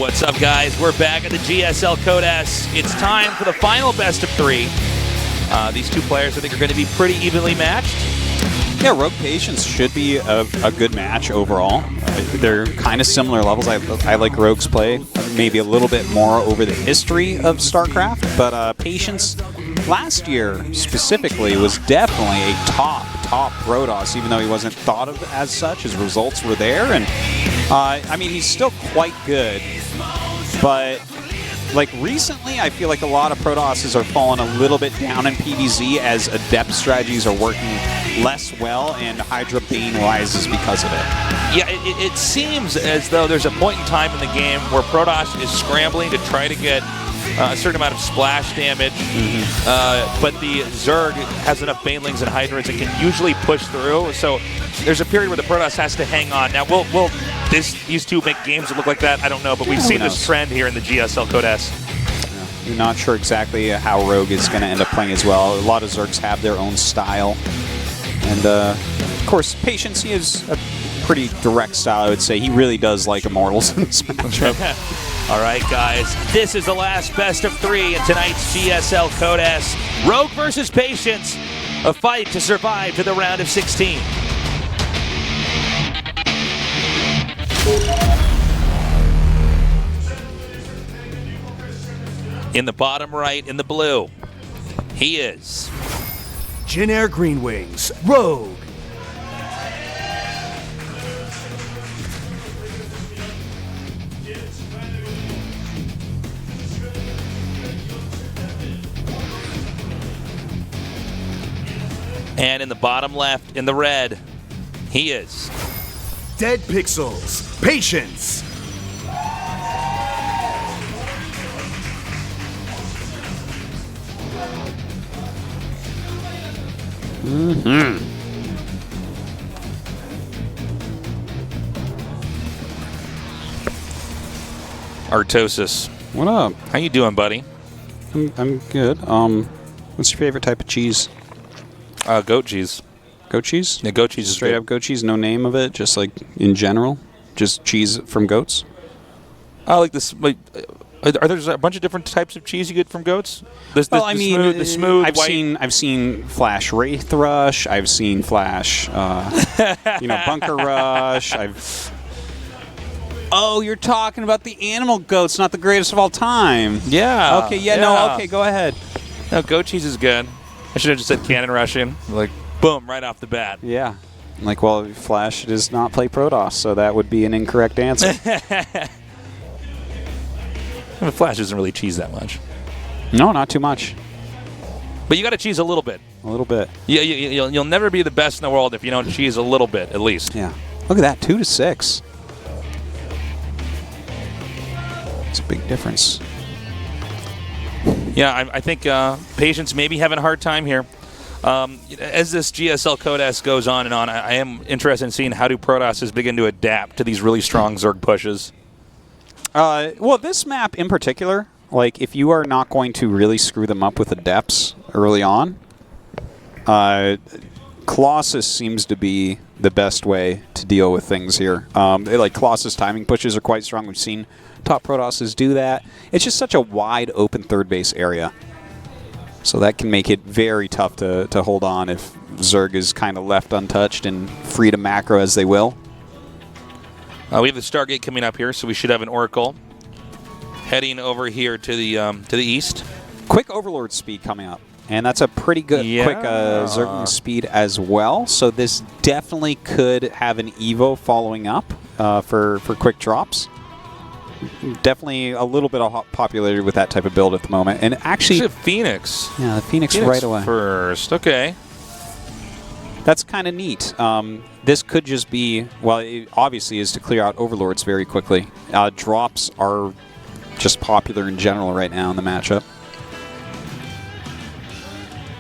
What's up, guys? We're back at the GSL Code S. It's time for the final best of 3. These two players, I think, are going to be pretty evenly matched. Yeah, Rogue Patience should be a good match overall. They're kind of similar levels. I like Rogue's play, maybe a little bit more over the history of StarCraft, but Patience last year specifically was definitely a top Protoss, even though he wasn't thought of as such. His results were there, and I mean, he's still quite good, but like recently, I feel like a lot of Protosses are falling a little bit down in PvZ as adept strategies are working less well, and Hydra Bane rises because of it. Yeah, it seems as though there's a point in time in the game where Protoss is scrambling to try to get a certain amount of splash damage, but the Zerg has enough Banelings and Hydras that can usually push through. So there's a period where the Protoss has to hang on. Now, will these two make games that look like that? I don't know, but we've seen this trend here in the GSL Code S. You're not sure exactly how Rogue is going to end up playing as well. A lot of Zergs have their own style. And, of course, Patience, he is a pretty direct style, I would say. He really does like Immortals in this matchup. All right, guys. This is the last best of 3 in tonight's GSL Code S. Rogue versus Patience. A fight to survive to the round of 16. In the bottom right, in the blue, he is Jin Air Green Wings, Rogue. And in the bottom left, in the red, he is Dead Pixels, Patience. Artosis. What up? How you doing, buddy? I'm good. What's your favorite type of cheese? Goat cheese. Goat cheese? Yeah, goat cheese is Straight good. up goat cheese, no name of it, just like in general? Just cheese from goats? I like this. Like, are there a bunch of different types of cheese you get from goats? The smooth, white. I've seen Flash Wraith Rush. I've seen Flash, Bunker Rush. Oh, you're talking about the animal goats, not the greatest of all time. Yeah. Okay. Yeah. No. Okay. Go ahead. No, goat cheese is good. I should have just said Cannon Russian. Like, boom, right off the bat. Yeah. Like, well, Flash does not play Protoss, so that would be an incorrect answer. Flash doesn't really cheese that much. No, not too much. But you got to cheese a little bit. A little bit. Yeah, you'll never be the best in the world if you don't cheese a little bit, at least. Yeah. Look at that, 2-6. It's a big difference. Yeah, I think Patience may be having a hard time here. As this GSL Code S goes on and on, I am interested in seeing how do Protosses begin to adapt to these really strong Zerg pushes. Well, this map in particular, like if you are not going to really screw them up with the depths early on, Colossus seems to be the best way to deal with things here. Like Colossus timing pushes are quite strong. We've seen top Protosses do that. It's just such a wide open third base area. So that can make it very tough to hold on if Zerg is kind of left untouched and free to macro as they will. We have the Stargate coming up here, so we should have an Oracle heading over here to the east. Quick Overlord speed coming up. And that's a pretty good, quick Zerg speed as well. So this definitely could have an Evo following up for quick drops. Definitely a little bit of popularity with that type of build at the moment. And actually, Phoenix. Yeah, the Phoenix right away. First, okay. That's kind of neat. This could just be, well, it obviously is to clear out Overlords very quickly. Drops are just popular in general right now in the matchup.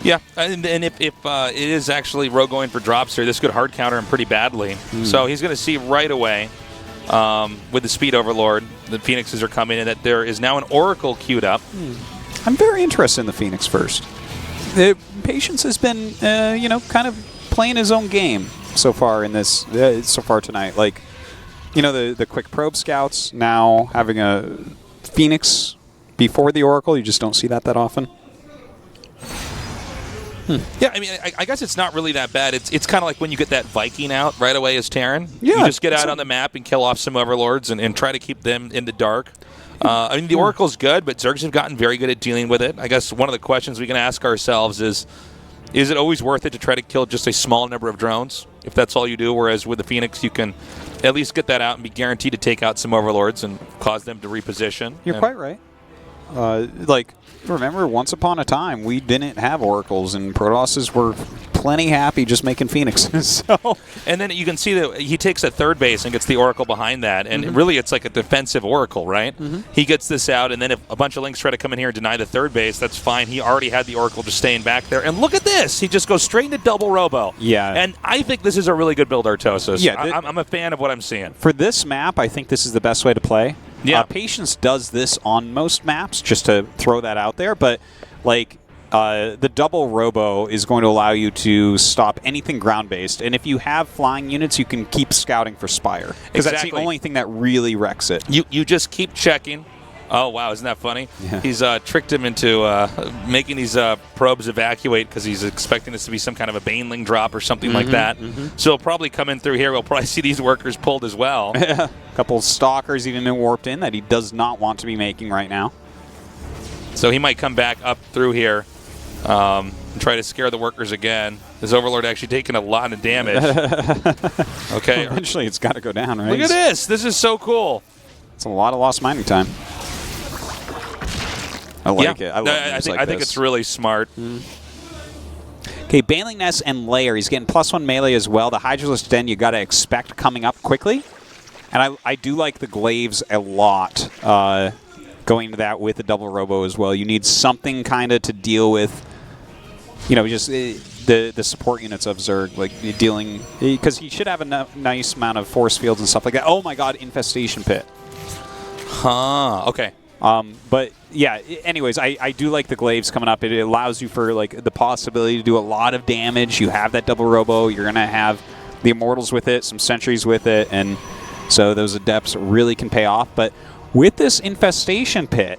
Yeah, and if it is actually Rogue going for drops here, this could hard counter him pretty badly. So he's going to see right away with the Speed Overlord, the Phoenixes are coming in, that there is now an Oracle queued up. I'm very interested in the Phoenix first. Patience has been, kind of playing his own game so far in this, so far tonight. Like, the quick probe scouts now having a Phoenix before the Oracle. You just don't see that often. Yeah, I mean, I guess it's not really that bad. It's kind of like when you get that Viking out right away as Terran. Yeah, you just get out on the map and kill off some Overlords and try to keep them in the dark. I mean, the Oracle's good, but Zergs have gotten very good at dealing with it. I guess one of the questions we can ask ourselves is it always worth it to try to kill just a small number of drones, if that's all you do? Whereas with the Phoenix, you can at least get that out and be guaranteed to take out some Overlords and cause them to reposition. You're quite right. Remember, once upon a time, we didn't have Oracles, and Protosses were plenty happy just making Phoenixes. And then you can see that he takes a third base and gets the Oracle behind that, and really it's like a defensive Oracle, right? He gets this out, and then if a bunch of Lynx try to come in here and deny the third base, that's fine. He already had the Oracle just staying back there. And look at this! He just goes straight into double Robo. Yeah. And I think this is a really good build, Artosis. Yeah, I'm a fan of what I'm seeing. For this map, I think this is the best way to play. Yeah. Patience does this on most maps, just to throw that out there, but the double Robo is going to allow you to stop anything ground-based, and if you have flying units, you can keep scouting for Spire. Because that's the only thing that really wrecks it. You just keep checking. Oh, wow, isn't that funny? Yeah. He's tricked him into making these probes evacuate because he's expecting this to be some kind of a Baneling drop or something like that. So he'll probably come in through here. We'll probably see these workers pulled as well. A couple of Stalkers even warped in that he does not want to be making right now. So he might come back up through here and try to scare the workers again. His Overlord actually taking a lot of damage. Okay. Eventually it's got to go down, right? Look at this. This is so cool. It's a lot of lost mining time. I like it. I think it's really smart. Okay, Baneling Nest and Lair. He's getting +1 melee as well. The Hydralisk Den you got to expect coming up quickly. And I do like the Glaives a lot, going to that with the double Robo as well. You need something kind of to deal with, just the support units of Zerg, like dealing, because he should have a nice amount of force fields and stuff like that. Oh my god, Infestation Pit. Okay. But yeah, anyways, I do like the Glaives coming up. It allows you for the possibility to do a lot of damage. You have that double Robo. You're going to have the Immortals with it, some Sentries with it, and so those Adepts really can pay off. But with this Infestation Pit,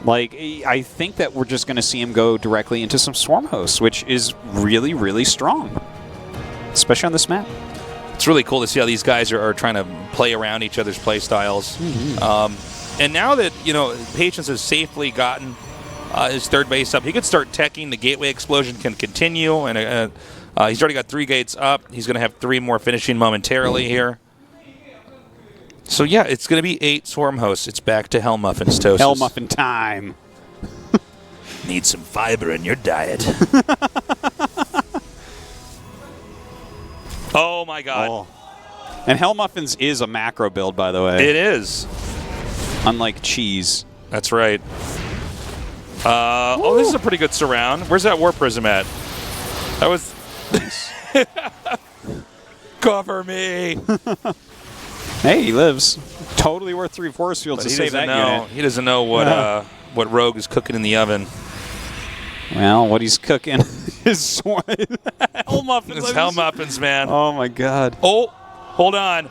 I think that we're just going to see him go directly into some Swarm Hosts, which is really, really strong, especially on this map. It's really cool to see how these guys are trying to play around each other's play styles. And now that, Patience has safely gotten his third base up, he could start teching. The Gateway Explosion can continue, and he's already got 3 gates up. He's going to have 3 more finishing momentarily here. So, yeah, it's going to be 8 Swarm Hosts. It's back to Hell Muffins, Toast. Hell Muffin time. Need some fiber in your diet. Oh, my God. Oh. And Hell Muffins is a macro build, by the way. It is. Unlike cheese. That's right. Oh, this is a pretty good surround. Where's that War Prism at? That was... Cover me. Hey, he lives. Totally worth 3 force fields to save that unit. He doesn't know what Rogue is cooking in the oven. Well, what he's cooking is Hell Muffins. It's Hell Muffins, man. Oh, my God. Oh, hold on.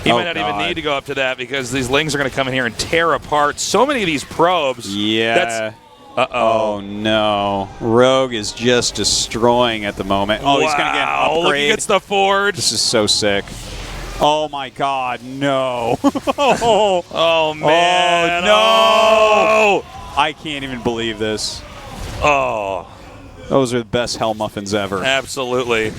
He might not even need to go up to that because these Lings are going to come in here and tear apart so many of these probes. Yeah. Oh, no. Rogue is just destroying at the moment. Oh, he's going to get an upgrade. Look, he gets the Forge. This is so sick. Oh, my God. No. Oh, man. Oh, no. I can't even believe this. Oh. Those are the best Hell Muffins ever. Absolutely.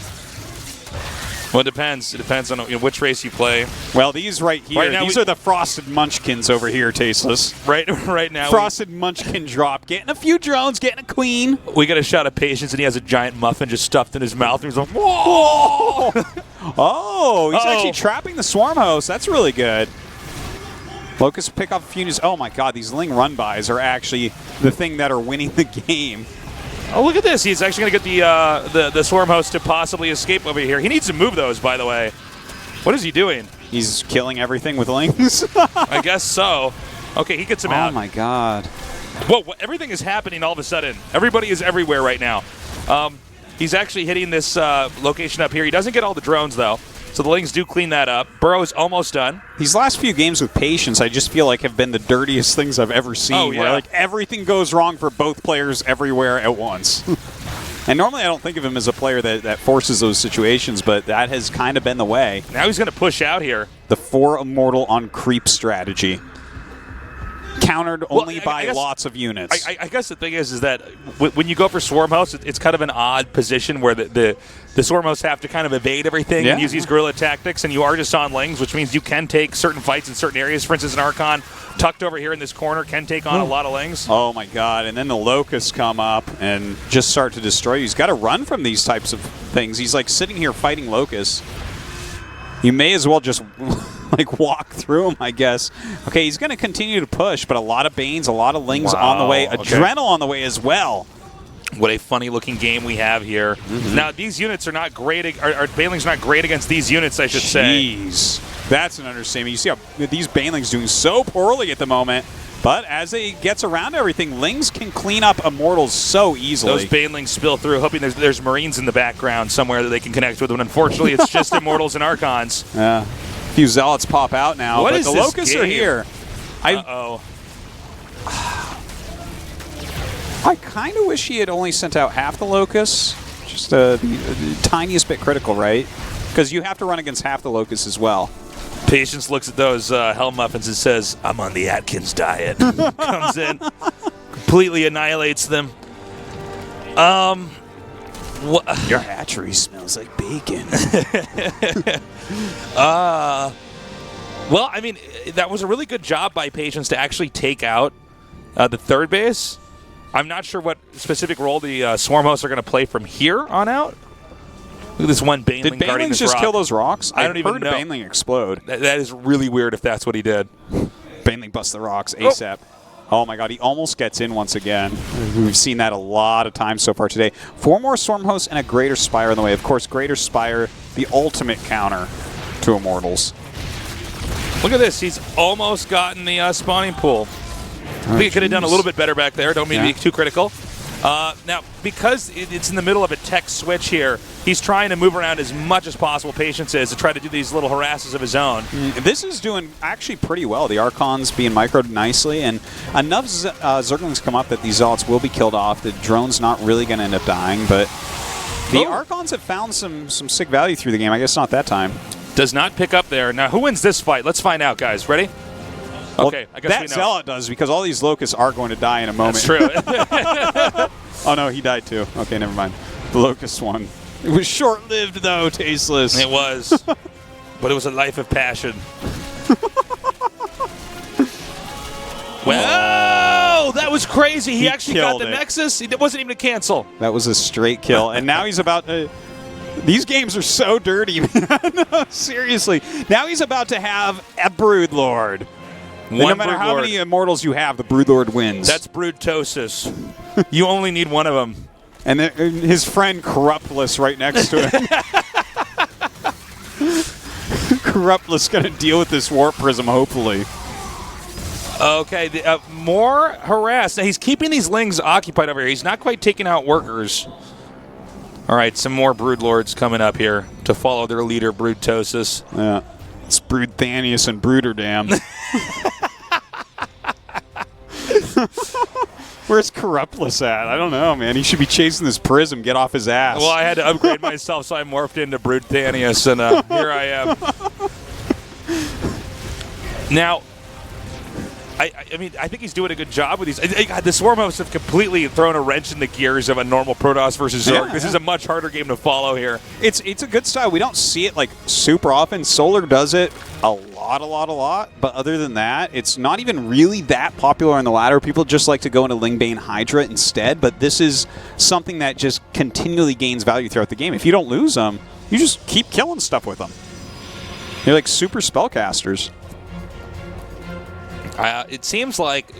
Well, it depends. It depends on which race you play. Well, these right here, right now these are the Frosted Munchkins over here, Tasteless. Right now. Frosted Munchkin drop. Getting a few drones, getting a queen. We got a shot of Patience, and he has a giant muffin just stuffed in his mouth. And he's like, whoa! Oh, he's actually trapping the Swarm Host. That's really good. Locust pick off a few units. Oh, my God. These Ling run-bys are actually the thing that are winning the game. Oh, look at this. He's actually going to get the Swarm Host to possibly escape over here. He needs to move those, by the way. What is he doing? He's killing everything with Lings. I guess so. Okay, he gets him out. Oh, my God. Whoa, everything is happening all of a sudden. Everybody is everywhere right now. He's actually hitting this location up here. He doesn't get all the drones, though. So the Lings do clean that up. Burrow's almost done. These last few games with Patience, I just feel like have been the dirtiest things I've ever seen. Oh, yeah. Where like everything goes wrong for both players everywhere at once. And normally I don't think of him as a player that forces those situations, but that has kind of been the way. Now he's going to push out here. The 4 Immortal on creep strategy. Countered only by lots of units. I guess the thing is that when you go for Swarm Host, it's kind of an odd position where the Swarm Hosts have to kind of evade everything and use these guerrilla tactics, and you are just on Lings, which means you can take certain fights in certain areas. For instance, an Archon tucked over here in this corner can take on a lot of Lings. Oh my god, and then the Locusts come up and just start to destroy you. He's got to run from these types of things. He's like sitting here fighting Locusts. You may as well just like walk through him, I guess. Okay, he's going to continue to push, but a lot of Banes, a lot of Lings on the way. Adrenal on the way as well. What a funny-looking game we have here. Now, these units are not great. Our Banelings are not great against these units, I should say. Jeez, that's an understatement. You see how these Banelings doing so poorly at the moment. But as it gets around everything, Lings can clean up Immortals so easily. Those Banelings spill through, hoping there's Marines in the background somewhere that they can connect with them. Unfortunately, it's just Immortals and Archons. Yeah. A few Zealots pop out now, What but is the this Locusts game? are here. Uh-oh. I kind of wish he had only sent out half the Locusts. Just the tiniest bit critical, right? Because you have to run against half the Locusts as well. Patience looks at those Hell Muffins and says, I'm on the Atkins diet. Comes in, completely annihilates them. Your hatchery smells like bacon. Well, I mean, that was a really good job by Patience to actually take out the third base. I'm not sure what specific role the Swarm Hosts are going to play from here on out. Look at this one Baneling Did guarding Banelings this just rock. kill those rocks? I don't even heard know. a Baneling explode. That is really weird if that's what he did. Baneling busts the rocks ASAP. Oh my god, he almost gets in once again. We've seen that a lot of times so far today. 4 more Storm Hosts and a Greater Spire on the way. Of course, Greater Spire, the ultimate counter to Immortals. Look at this. He's almost gotten the spawning pool. I think he could have done a little bit better back there. Don't mean to be too critical. Now, because it's in the middle of a tech switch here, he's trying to move around as much as possible, Patience is, to try to do these little harasses of his own. This is doing actually pretty well. The Archons being microed nicely, and enough Zerglings come up that these Zealots will be killed off. The drone's not really going to end up dying, but the Archons have found some sick value through the game. I guess not that time. Does not pick up there. Now, who wins this fight? Let's find out, guys. Ready? Okay, I guess that we know. Zealot does, because all these Locusts are going to die in a moment. That's true. Oh no, he died too. Okay, never mind. The Locust one. It was short-lived though, Tasteless. It was. But it was a life of passion. Well, that was crazy. He actually got the Nexus. It wasn't even a cancel. That was a straight kill. And now he's about to... These games are so dirty, man. Seriously. Now he's about to have a Broodlord. No matter how many Immortals you have, the Broodlord wins. That's Broodtosis. You only need one of them. And his friend Corruptless right next to him. Corruptless going to deal with this Warp Prism, hopefully. Okay, more harass. Now, he's keeping these Lings occupied over here. He's not quite taking out workers. All right, some more Broodlords coming up here to follow their leader, Broodtosis. Yeah. It's Broodthanius and Brooderdam. Where's Corruptless at? I don't know, man. He should be chasing this Prism. Get off his ass. Well, I had to upgrade myself, so I morphed into Broodthanius, and here I am. Now, I mean, I think he's doing a good job with these. The Swarm Hosts have completely thrown a wrench in the gears of a normal Protoss versus Zerg. This is a much harder game to follow here. It's a good style. We don't see it like super often. Solar does it a lot. But other than that, it's not even really that popular on the ladder. People just like to go into Lingbane Hydra instead. But this is something that just continually gains value throughout the game. If you don't lose them, you just keep killing stuff with them. They're like super spellcasters. It seems like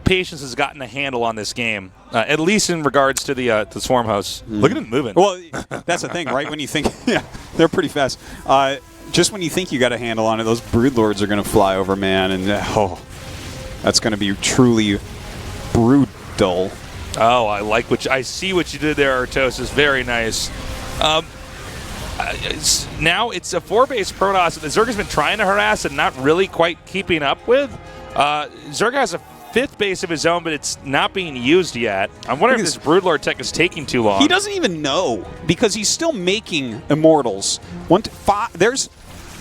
Patience has gotten a handle on this game, at least in regards to the Swarm Hosts. Look at him moving. Well, that's the thing, right? When you think, yeah, they're pretty fast. Just when you think you got a handle on it, those Broodlords are going to fly over, man, and that's going to be truly brutal. Oh, I see what you did there, Artosis. Very nice. now it's a 4-base Protoss that the Zerg has been trying to harass and not really quite keeping up with. Zerg has a 5th base of his own, but it's not being used yet. I'm wondering if this Broodlord tech is taking too long. He doesn't even know because he's still making Immortals. There's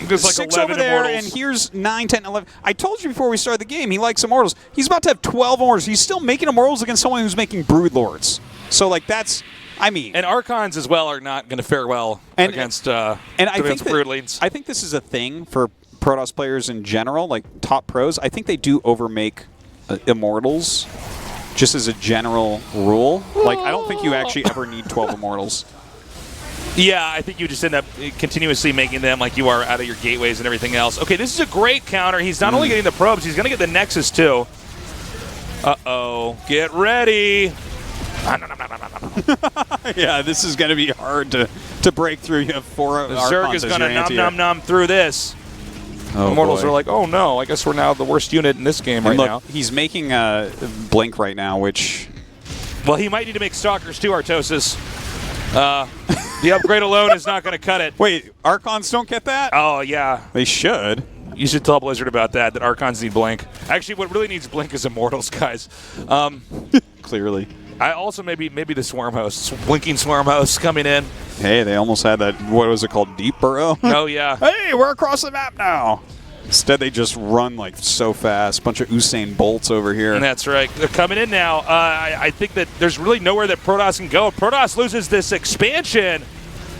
like 6 11 over there, Immortals. and here's 9, 10, 11. I told you before we started the game, he likes Immortals. He's about to have 12 Immortals. He's still making Immortals against someone who's making Broodlords. So, like, that's, I mean. And Archons as well are not going to fare well against Broodlings. I think this is a thing for Protoss players in general, like top pros. I think they do overmake Immortals just as a general rule. Like, I don't think you actually ever need 12 Immortals. Yeah, I think you just end up continuously making them like you are out of your gateways and everything else. Okay, this is a great counter. He's not only getting the probes, he's going to get the Nexus too. Uh-oh. Get ready. Yeah, this is going to be hard to break through. You have 4 The Archons Zerg is as going your to num anti-air. num through this. Oh, Immortals boy. are like, oh no, I guess we're now the worst unit in this game And right look, now. he's making Blink right now, which... Well, he might need to make Stalkers too, Artosis. The upgrade alone is not going to cut it. Wait, Archons don't get that? Oh, yeah. They should. You should tell Blizzard about that Archons need Blink. Actually, what really needs Blink is Immortals, guys. Clearly. I also maybe the Swarm Hosts, Blinking Swarm Hosts coming in. Hey, they almost had that, what was it called, Deep Burrow? Oh, yeah. Hey, we're across the map now. Instead, they just run like so fast. Bunch of Usain Bolts over here. That's right. They're coming in now. I think that there's really nowhere that Protoss can go. If Protoss loses this expansion,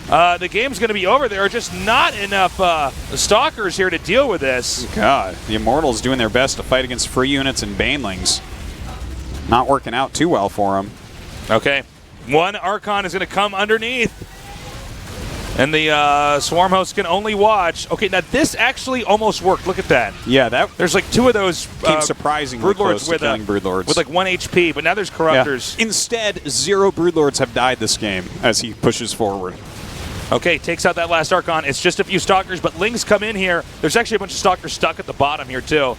the game's going to be over. There are just not enough Stalkers here to deal with this. God, the Immortals doing their best to fight against free units and Banelings. Not working out too well for them. Okay. One Archon is going to come underneath. And the Swarm Host can only watch. Okay, now this actually almost worked. Look at that. Yeah, that There's like 2 of those came surprisingly close to with killing Broodlords. with like 1 HP, but now there's Corruptors. Yeah. Instead, 0 Broodlords have died this game as he pushes forward. Okay, takes out that last Archon. It's just a few Stalkers, but Lings come in here. There's actually a bunch of Stalkers stuck at the bottom here, too.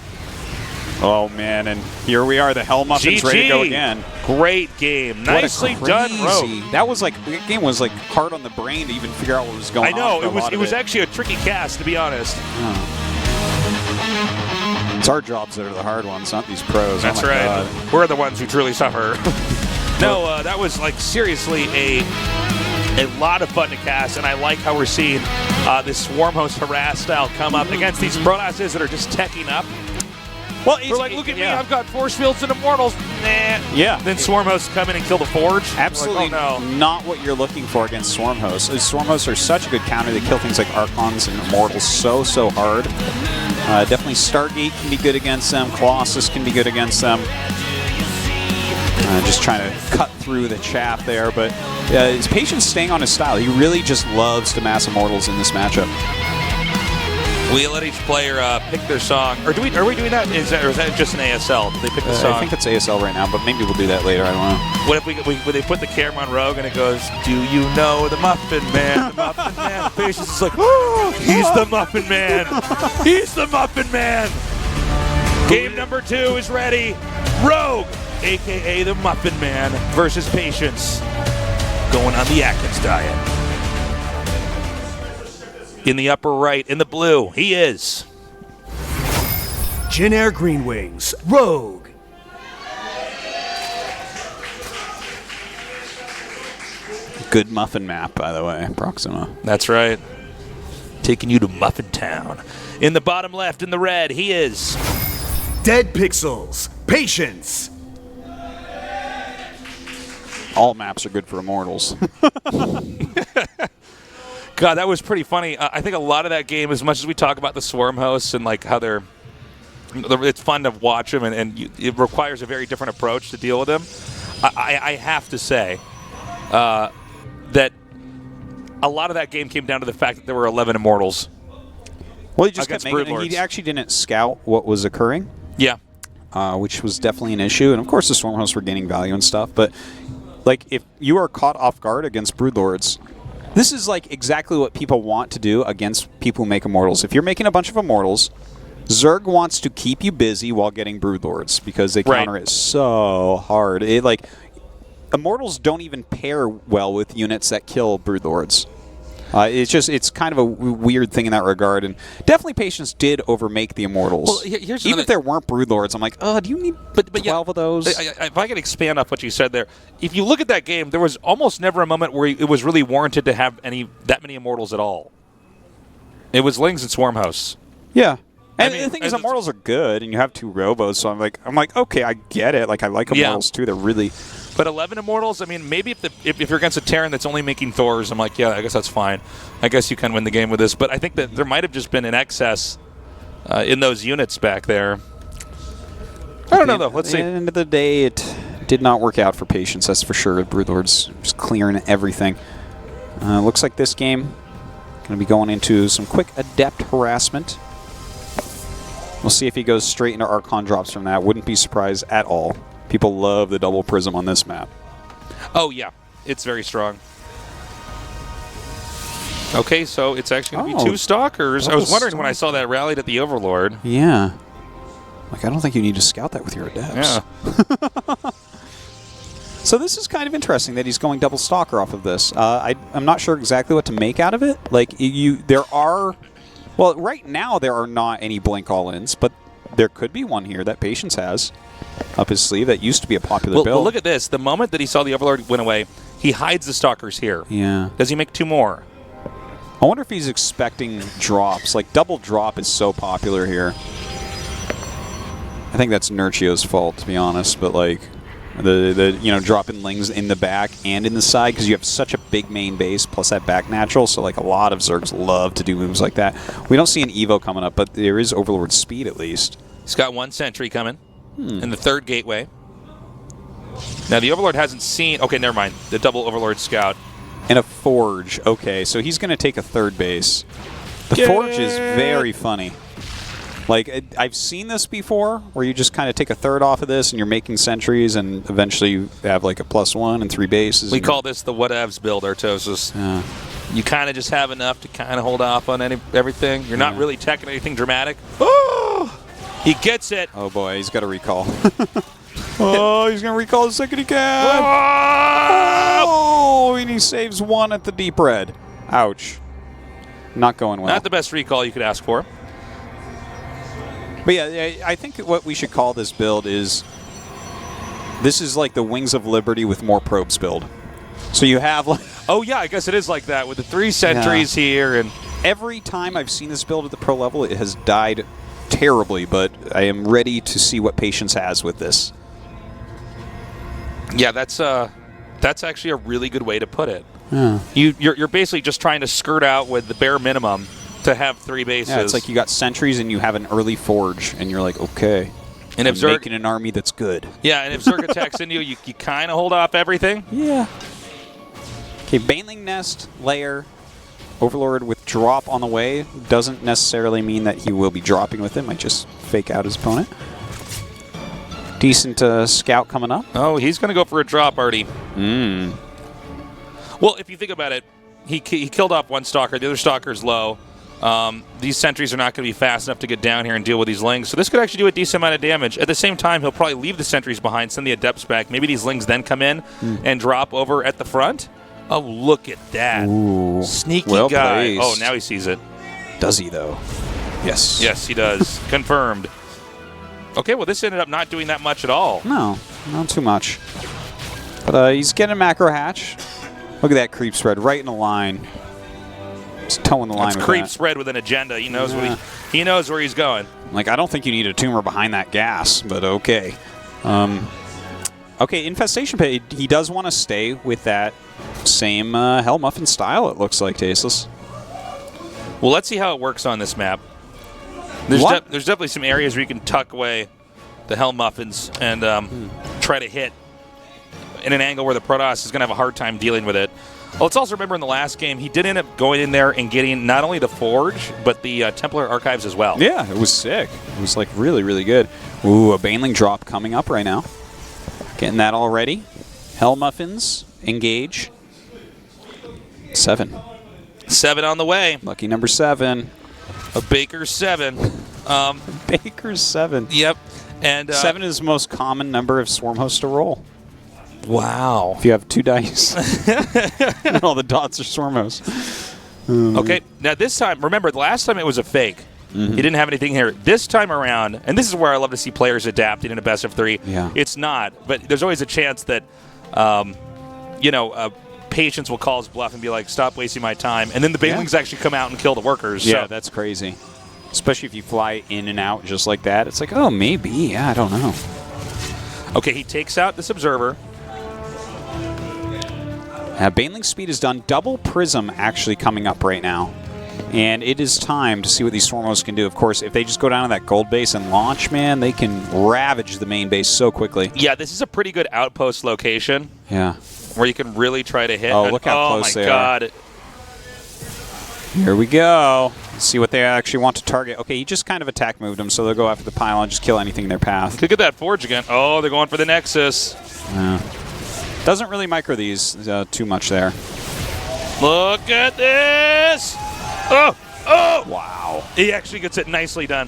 Oh, man, and here we are. The Hell Muffins ready to go again. Great game. Nicely done, Rogue. That was like, the game was like hard on the brain to even figure out what was going on. I know, on. it was actually a tricky cast, to be honest. It's our jobs that are the hard ones, not these pros. That's oh my right. God. We're the ones who truly suffer. No, that was like seriously a lot of fun to cast, and I like how we're seeing this Swarm Host harass style come up against these Pronosses that are just teching up. Well, We're like, look at me, I've got Force Fields and Immortals. Nah. Yeah. Then Swarm Hosts come in and kill the Forge. Absolutely like, oh, no. not what you're looking for against Swarm Hosts. Swarm Hosts are such a good counter. They kill things like Archons and Immortals so hard. Definitely Stargate can be good against them. Colossus can be good against them. Just trying to cut through the chaff there, but his patience staying on his style. He really just loves to mass Immortals in this matchup. We let each player pick their song, or are we doing that? Or is that just an ASL? Do they pick the song? I think it's ASL right now, but maybe we'll do that later. I don't know. What if they put the camera on Rogue and it goes, "Do you know the Muffin Man? The Muffin Man." Patience is like, "Oh, he's the Muffin Man. He's the Muffin Man." Game number 2 is ready. Rogue, aka the Muffin Man, versus Patience, going on the Atkins diet. In the upper right, in the blue, he is Jin Air Green Wings, Rogue. Good muffin map, by the way, Proxima. That's right. Taking you to Muffin Town. In the bottom left, in the red, he is Dead Pixels, Patience. All maps are good for Immortals. God, that was pretty funny. I think a lot of that game, as much as we talk about the Swarm Hosts and like how it's fun to watch them, and it requires a very different approach to deal with them. I have to say that a lot of that game came down to the fact that there were 11 Immortals. Well, he just kept Against making it. Broodlords. He actually didn't scout what was occurring. Yeah. Which was definitely an issue. And of course, the Swarm Hosts were gaining value and stuff. But like, if you are caught off guard against Broodlords, this is like exactly what people want to do against people who make Immortals. If you're making a bunch of Immortals, Zerg wants to keep you busy while getting Broodlords because they counter it so hard. Immortals don't even pair well with units that kill Broodlords. It's kind of a weird thing in that regard, and definitely Patience did overmake the Immortals. Well, here's even another- if there weren't Broodlords, I'm like, oh, do you need But 12 of those? If I could expand off what you said there, if you look at that game, there was almost never a moment where it was really warranted to have that many Immortals at all. It was Lings and Swarmhouse. Yeah. And I mean, the thing is, and Immortals are good, and you have 2 Robos, so I'm like, okay, I get it. Like, I like Immortals too. They're really. But 11 Immortals, I mean, maybe if you're against a Terran that's only making Thors, I'm like, yeah, I guess that's fine. I guess you can win the game with this. But I think that there might have just been an excess in those units back there. I don't know, though. Let's see. At the end of the day, it did not work out for Patience, that's for sure. Broodlords just clearing everything. Looks like this game going to be going into some quick Adept harassment. We'll see if he goes straight into Archon drops from that. Wouldn't be surprised at all. People love the double prism on this map. Oh, yeah. It's very strong. Okay, so it's actually going to be 2 Stalkers. I was wondering when I saw that rallied at the Overlord. Yeah. Like, I don't think you need to scout that with your Adepts. Yeah. So this is kind of interesting that he's going double Stalker off of this. I'm not sure exactly what to make out of it. Like, there are... Well, right now there are not any Blink all-ins, but there could be one here that Patience has up his sleeve that used to be a popular build. Well, look at this. The moment that he saw the Overlord went away, he hides the Stalkers here. Yeah. Does he make 2 more? I wonder if he's expecting drops. Like, double drop is so popular here. I think that's Nurchio's fault, to be honest, but like... The dropping Lings in the back and in the side because you have such a big main base plus that back natural, so like a lot of Zergs love to do moves like that. We don't see an Evo coming up, but there is Overlord speed at least. He's got 1 sentry coming in the 3rd gateway. Now the Overlord hasn't seen... Okay, never mind. The double Overlord scout. And a Forge. Okay, so he's going to take a 3rd base. The Forge is very funny. Like, I've seen this before, where you just kind of take a 3rd off of this, and you're making sentries, and eventually you have like a +1 and 3 bases. We call this the whatevs build, Artosis. Yeah. You kind of just have enough to kind of hold off on everything. You're not really teching anything dramatic. Oh! He gets it. Oh boy, he's got a recall. Oh, he's going to recall the second he can. Oh, and he saves 1 at the deep red. Ouch. Not going well. Not the best recall you could ask for. But yeah, I think what we should call this build is, this is like the Wings of Liberty with more probes build. So you have like... Oh yeah, I guess it is like that with the 3 sentries here. And every time I've seen this build at the pro level, it has died terribly, but I am ready to see what Patience has with this. Yeah, that's actually a really good way to put it. Yeah. You're basically just trying to skirt out with the bare minimum to have 3 bases. Yeah, it's like you got sentries and you have an early Forge, and you're like, okay, and if I'm making an army that's good. Yeah, and if Zerg attacks into you kind of hold off everything. Yeah. Okay, Baneling Nest, Lair, Overlord with drop on the way doesn't necessarily mean that he will be dropping with it. Might just fake out his opponent. Decent scout coming up. Oh, he's going to go for a drop, Artie. Mm. Well, if you think about it, he killed off 1 Stalker. The other Stalker's low. These sentries are not going to be fast enough to get down here and deal with these Lings. So this could actually do a decent amount of damage. At the same time, he'll probably leave the sentries behind, send the Adepts back. Maybe these Lings then come in and drop over at the front. Oh, look at that. Ooh, sneaky well guy. placed. Oh, now he sees it. Does he, though? Yes. Yes, he does. Confirmed. Okay, well, this ended up not doing that much at all. No, not too much. But he's getting a macro hatch. Look at that creep spread right in the line. Just towing the line with creep that. spread with an agenda. He knows what he knows where he's going. Like, I don't think you need a tumor behind that gas, but okay. Okay, Infestation Pit, he does want to stay with that same Hell Muffin style, it looks like, Tasteless. Well, let's see how it works on this map. There's definitely some areas where you can tuck away the Hell Muffins and try to hit in an angle where the Protoss is going to have a hard time dealing with it. Well, let's also remember in the last game, he did end up going in there and getting not only the Forge, but the Templar Archives as well. Yeah, it was sick. It was, like, really, really good. Ooh, a Baneling drop coming up right now. Getting that already. Hell Muffins, engage. 7. 7 on the way. Lucky number 7. A Baker's 7. Baker's 7. Yep. And 7 is the most common number of Swarm hosts to roll. Wow. If you have 2 dice. And all the dots are Swarm hosts. Okay, now this time, remember, the last time it was a fake. He didn't have anything here. This time around, and this is where I love to see players adapting in a best of 3. Yeah. It's not, but there's always a chance that, Patience will call his bluff and be like, stop wasting my time. And then the banelings actually come out and kill the workers. Yeah, so. that's crazy. Especially if you fly in and out just like that. It's like, oh, maybe. Yeah, I don't know. Okay, he takes out this observer. Baneling speed is done. Double prism actually coming up right now. And it is time to see what these Swarm hosts can do. Of course, if they just go down to that gold base and launch, man, they can ravage the main base so quickly. Yeah, this is a pretty good outpost location. Yeah. Where you can really try to hit. Oh, look how close they are. Oh, my God. Here we go. Let's see what they actually want to target. Okay, he just kind of attack moved them, so they'll go after the pylon and just kill anything in their path. Look at that forge again. Oh, they're going for the Nexus. Doesn't really micro these too much there. Look at this. Oh! Wow. He actually gets it nicely done.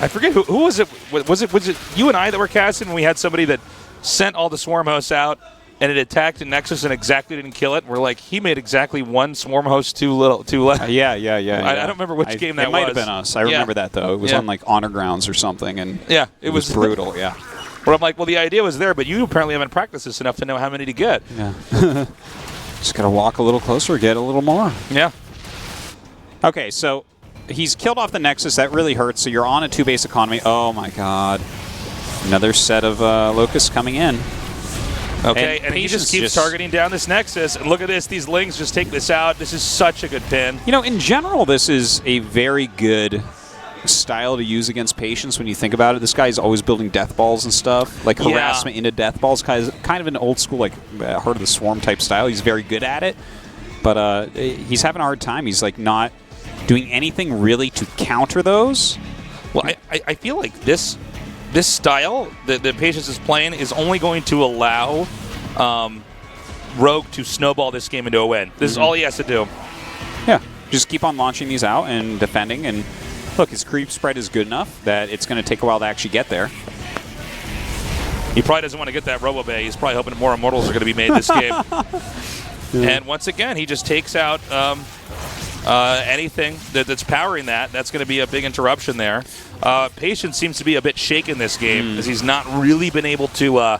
I forget who was it. Was it you and I that were casting when we had somebody that sent all the Swarm hosts out and it attacked a Nexus and exactly didn't kill it? And we're like, he made exactly one Swarm host too less. Yeah. I don't remember which game that was. It might have been us. I remember that, though. It was on, like, Honor Grounds or something. And it was brutal, yeah. But I'm like, well, the idea was there, but you apparently haven't practiced this enough to know how many to get. Yeah. Just got to walk a little closer, get a little more. Yeah. Okay, so he's killed off the Nexus. That really hurts. So you're on a 2-base economy. Oh, my God. Another set of locusts coming in. Okay, and he just keeps targeting down this Nexus. And look at this. These Lings just take this out. This is such a good pin. You know, in general, this is a very good style to use against Patience when you think about it. This guy is always building death balls and stuff. Like harassment into death balls. Kind of an old school, like, Heart of the Swarm type style. He's very good at it. But he's having a hard time. He's, like, not doing anything really to counter those. Well, I feel like this style that Patience is playing is only going to allow Rogue to snowball this game into a win. This is all he has to do. Yeah, just keep on launching these out and defending. And look, his creep spread is good enough that it's going to take a while to actually get there. He probably doesn't want to get that Robo Bay. He's probably hoping more Immortals are going to be made this game. And once again, he just takes out anything that's powering that. That's going to be a big interruption there. Patience seems to be a bit shaken this game as he's not really been able to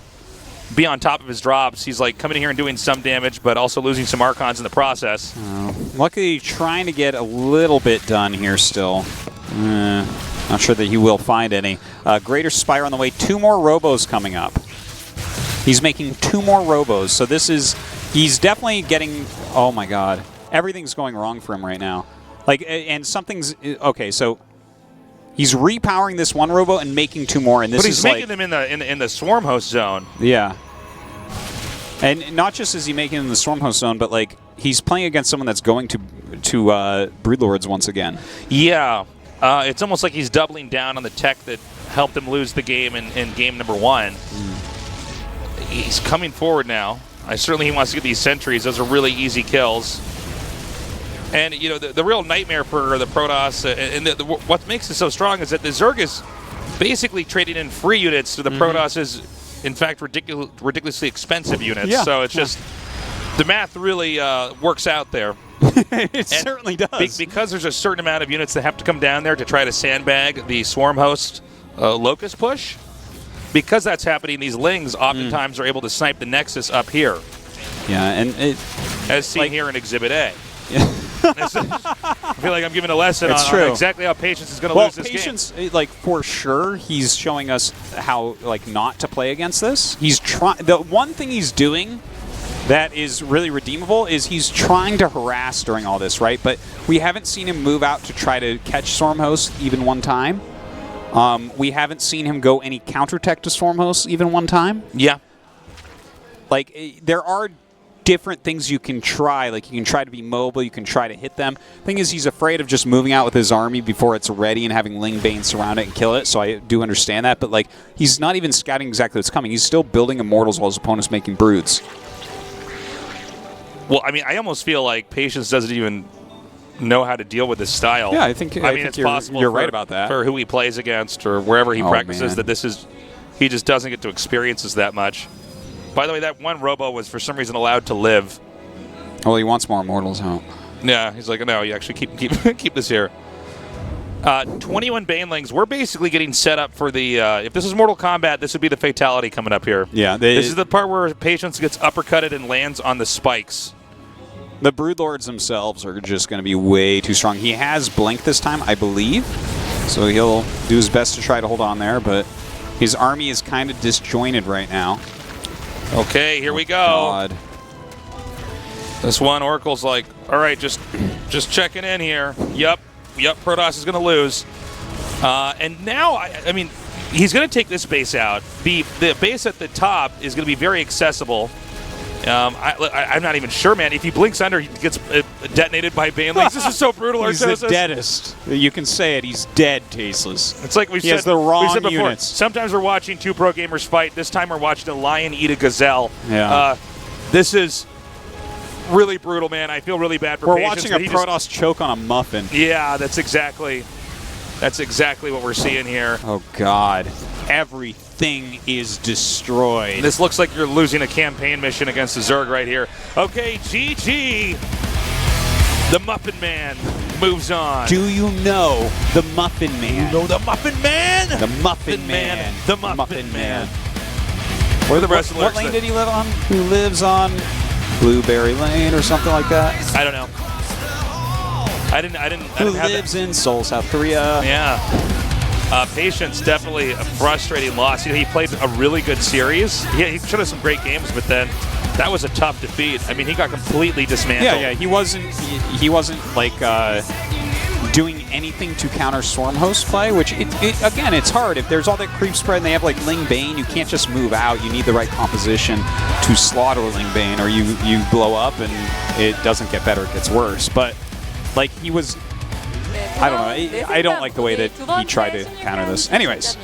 be on top of his drops. He's like coming in here and doing some damage, but also losing some Archons in the process. Luckily, trying to get a little bit done here still. Not sure that he will find any. Greater Spire on the way. 2 more Robos coming up. He's making 2 more Robos. So he's definitely getting, oh my God. Everything's going wrong for him right now. Like, and something's, okay, so he's repowering this one Robo and making 2 more, and this is making them in the Swarm host zone. Yeah. And not just is he making them in the Swarm host zone, but like he's playing against someone that's going to Broodlords once again. Yeah. It's almost like he's doubling down on the tech that helped him lose the game in game number 1. He's coming forward now. Certainly he wants to get these sentries. Those are really easy kills. And, you know, the real nightmare for the Protoss, and what makes it so strong is that the Zerg is basically trading in free units to the Protoss is, in fact, ridiculously expensive units. Yeah. So it's just, the math really works out there. It certainly does. Because there's a certain amount of units that have to come down there to try to sandbag the Swarm host Locust push. Because that's happening, these Lings oftentimes are able to snipe the Nexus up here. Yeah, and as seen here in Exhibit A. Yeah. I feel like I'm giving a lesson on exactly how Patience is going to lose this Patience, like, for sure, he's showing us how, like, not to play against this. He's trying. The one thing he's doing that is really redeemable is he's trying to harass during all this, right? But we haven't seen him move out to try to catch Storm Host even one time. We haven't seen him go any counterattack to Storm Host even one time. Yeah. Like, there are different things you can try. Like, you can try to be mobile, you can try to hit them. Thing is, he's afraid of just moving out with his army before it's ready and having Ling Bane surround it and kill it, so I do understand that. But, like, he's not even scouting exactly what's coming. He's still building Immortals while his opponent's making Broods. Well, I mean, I almost feel like Patience doesn't even know how to deal with this style. Yeah, I think it's possible you're right about that. For who he plays against or wherever he practices, that this is, he just doesn't get to experience this that much. By the way, that one Robo was for some reason allowed to live. Well, he wants more Immortals out. Yeah, he's like, no, you actually keep this here. 21 Banelings. We're basically getting set up for the. If this is Mortal Kombat, this would be the fatality coming up here. Yeah, this is the part where Patience gets uppercutted and lands on the spikes. The Broodlords themselves are just going to be way too strong. He has Blink this time, I believe, so he'll do his best to try to hold on there, but his army is kind of disjointed right now. Okay, here we go. God. This one, Oracle's like, all right, just checking in here. Yep, Protoss is going to lose. And now, I mean, he's going to take this base out. The base at the top is going to be very accessible. I'm not even sure, man. If he blinks under, he gets detonated by Banelings. This is so brutal. He's the deadest. You can say it. He's dead, Tasteless. It's like he has the wrong units. Sometimes we're watching two pro gamers fight. This time we're watching a lion eat a gazelle. Yeah. This is really brutal, man. I feel really bad for We're Patience, watching a Protoss choke on a muffin. Yeah, that's exactly what we're seeing here. Oh, God. Everything is destroyed. This looks like you're losing a campaign mission against the Zerg right here. Okay, GG. The Muffin Man moves on. Do you know the Muffin Man? You know the Muffin Man? The Muffin Man. The Muffin Man. Where the rest of what lane did he live on? Who lives on Blueberry Lane or something like that? I don't know. I didn't Who lives in Seoul, South Korea? Yeah. Patience, definitely a frustrating loss. You know, he played a really good series. He showed us some great games, but then that was a tough defeat. I mean, he got completely dismantled. Yeah. He wasn't like doing anything to counter Stormhost play, which again, it's hard. If there's all that creep spread and they have like Ling Bane, you can't just move out. You need the right composition to slaughter Ling Bane, or you blow up and it doesn't get better, it gets worse. But like he was, I don't know. I don't like the way that he tried to counter this. Anyways,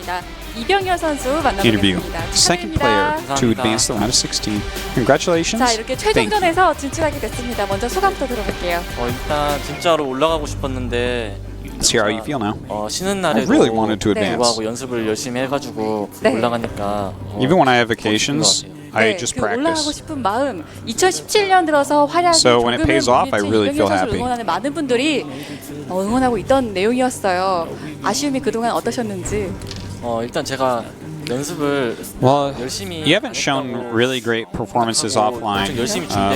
interview. Second player to advance the round of 16. Congratulations. 자, 이렇게 최종전에서 진출하게 됐습니다. 먼저 소감부터 들어볼게요. 일단 진짜로 올라가고 싶었는데 Let's hear how you feel now. 쉬는 I 날에도 really wanted to advance. 하고 연습을 열심히 해가지고 네. 올라가니까 Even when I have vacations, I just 그 올라가고 practice. 싶은 마음. 2017년 들어서 활약이 So when it pays off, I 조금은 really feel 이병현 선수를 happy. 응원하는 많은 분들이 응원하고 있던 내용이었어요. 아쉬움이 그동안 어떠셨는지. 일단 제가 연습을 Well, 열심히 you haven't shown really great performances offline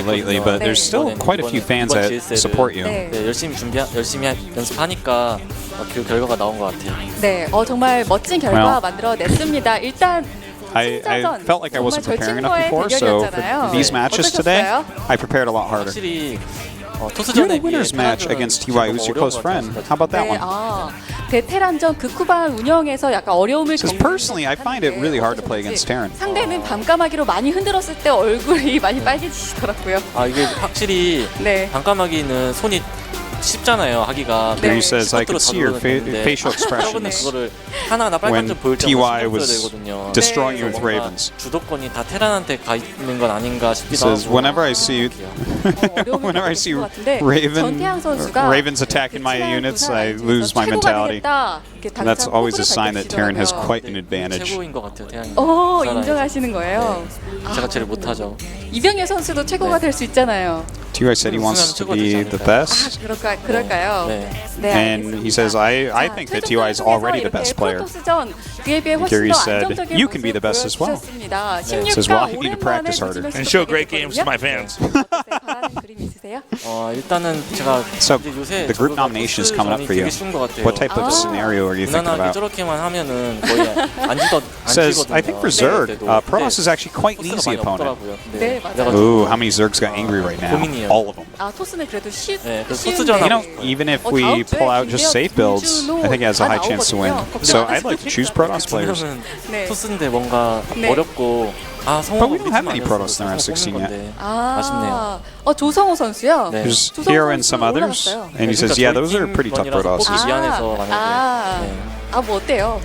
lately, but there's still quite a few fans that support you. 네. 네, 열심히 연습하니까 그 결과가 나온 것 같아요. 네, 정말 멋진 결과 만들어냈습니다. 일단 I felt like I wasn't preparing enough before, so for these matches today, I prepared a lot harder. 확실히 You had a 토스전에 winner's match against TY, who's your close friend. How about that 네, one? 베테랑전 극후반 운영에서 약간 어려움을 Because personally, I find it really hard to play against Terran. 상대는 밤까마귀로 많이 흔들었을 때 얼굴이 많이 빨개지시더라고요. 이게 확실히 네. 밤까마귀는 손이 쉽잖아요 하기가. Here he says, I could see your facial 여러분은 expressions 그거를 하나하나 when 빨간점 보일 때 TY 신경 was 써야 되거든요. destroying you with 뭔가 Ravens. 주도권이 다 테란한테 가 있는 건 아닌가 He 싶기도 says, 하고. whenever I see Ravens attacking my units, I lose my mentality. And that's always a sign that Terran has quite an advantage. 최고인 것 같아요 테란이. 오, 인정하시는 거예요. 제가 제일 못하죠. 이병현 선수도 최고가 될 수 있잖아요. TY said he wants to be the best. 그럴까요? 네. And he says, I think that TY is already the best player. Gary said, you can be the best as well. Says, well, I need to practice harder. And show great games to my fans. 일단은 제가 So, 이제 요새 the group nomination is coming up for you. 되게 쉬운 것 같아요. What type of scenario are you thinking 무난하게 about? 저렇게만 하면은 거의 안 Says, I think for Zerg, 네. Protoss is actually quite an easy opponent. 네, 맞아요. Ooh, how many Zergs got angry right now? 고민이에요. All of them. 토스는 그래도 네, 그 쉬운데. 토스전 You know, even if we pull out just safe builds, I think it has a high chance to win. So I'd like to choose Protoss players. 는 토스인데 뭔가 네. 어렵고 But we don't have any Protoss in the round 16 yet. 아쉽네요. 조성호 선수요? 네. There's Hero and some others. And he says, yeah, those are pretty tough Protoss. 뽑기 미안해서 만약에 뭐 어때요?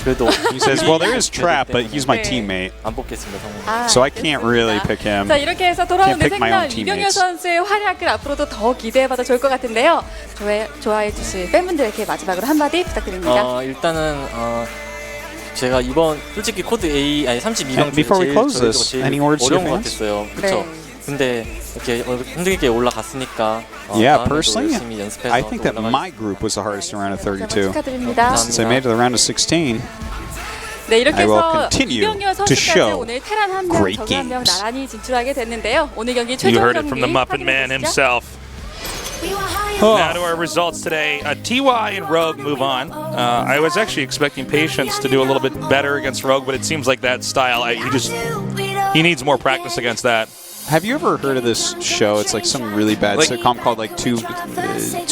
그래도 He says, well, there is Trap, but he's my teammate. 안 뽑겠습니다. So I can't really pick him. 자, 이렇게 해서 돌아오는 Can't pick my own 생날 이병현 teammates. 선수의 활약을 앞으로도 더 기대해봐도 좋을 것 같은데요. 좋아해주실 팬분들에게 마지막으로 한마디 부탁드립니다. 일단은 제가 이번 솔직히 코드 A 32명 Before we close this, any words to your 어려운 것 fans? 같았어요. 그렇죠? 근데 이렇게 힘들게 올라갔으니까 Yeah, 다음에도 personally, 열심히 연습해서 I think that 또 올라갈 my group was the hardest around of 다시 한번 32. 축하드립니다. Since I made it to the round of 16, 네, 이렇게 I will 해서 continue 이병렬 to 선수까지 show 오늘 테란 한 명, great 저그 한 명 games. 나란히 진출하게 됐는데요. 오늘 경기 You 최종 heard it from the 경기 Muffin Man 확인해 보시죠. himself. Now to our results today. TY and Rogue move on. I was actually expecting Patience to do a little bit better against Rogue, but it seems like that style, he needs more practice against that. have you ever heard of this show? It's like some really bad sitcom called like Two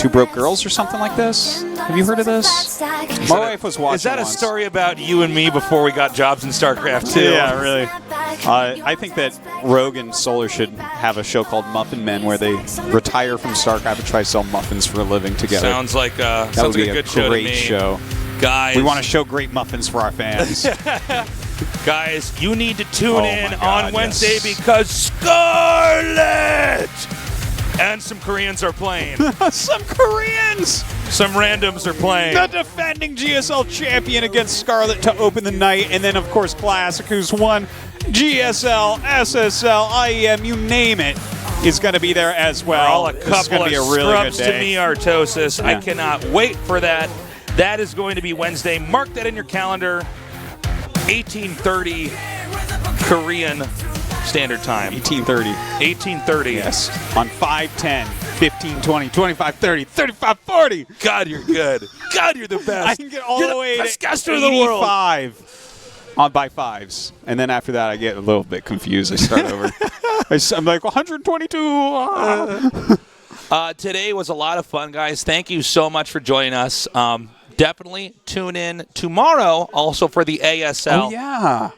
Broke Girls or something like this. Have you heard of this? My wife was watching. Is that a once. story about you and me before we got jobs in StarCraft 2? Yeah, really. I think that Rogue and Solar should have a show called Muffin Men where they retire from StarCraft and try to sell muffins for a living together. Sounds like that sounds would be like a good show to great me. show. Guys, We want to show great muffins for our fans. Guys, you need to tune Oh in my God, on Wednesday yes. because Scarlet and some Koreans are playing. Some Koreans! Some randoms are playing. The defending GSL champion against Scarlet to open the night, and then of course Classic, who's won GSL, SSL, IEM, you name it, is going to be there as well. All a This is couple going of to be a really good scrubs to day. me, Artosis. I Yeah. cannot wait for that. That is going to be Wednesday. Mark that in your calendar. 18:30 Korean Standard Time. 1830. 18:30. Yes. On 5:10, 15:20, 25:30, 35:40. God, you're good. God, you're the best. I can get all You're the way best to caster in the world. 85 on by fives, and then after that I get a little bit confused. I start over. I'm like 122. Today was a lot of fun, guys. Thank you so much for joining us. Definitely tune in tomorrow also for the ASL. Oh yeah.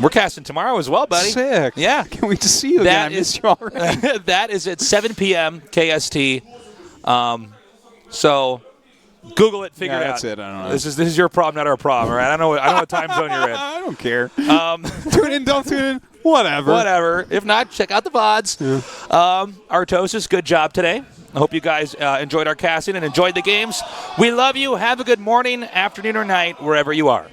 We're casting tomorrow as well, buddy. Sick. Yeah. Can't wait to see you again. I missed you already. That is at 7 p.m. KST. So Google it, figure Yeah, it out. that's it. I don't know. This is your problem, not our problem, all right? I know what time zone you're in. I don't care. Tune in, don't tune in. Whatever. Whatever. If not, check out the VODs. Artosis, good job today. I hope you guys enjoyed our casting and enjoyed the games. We love you. Have a good morning, afternoon, or night, wherever you are.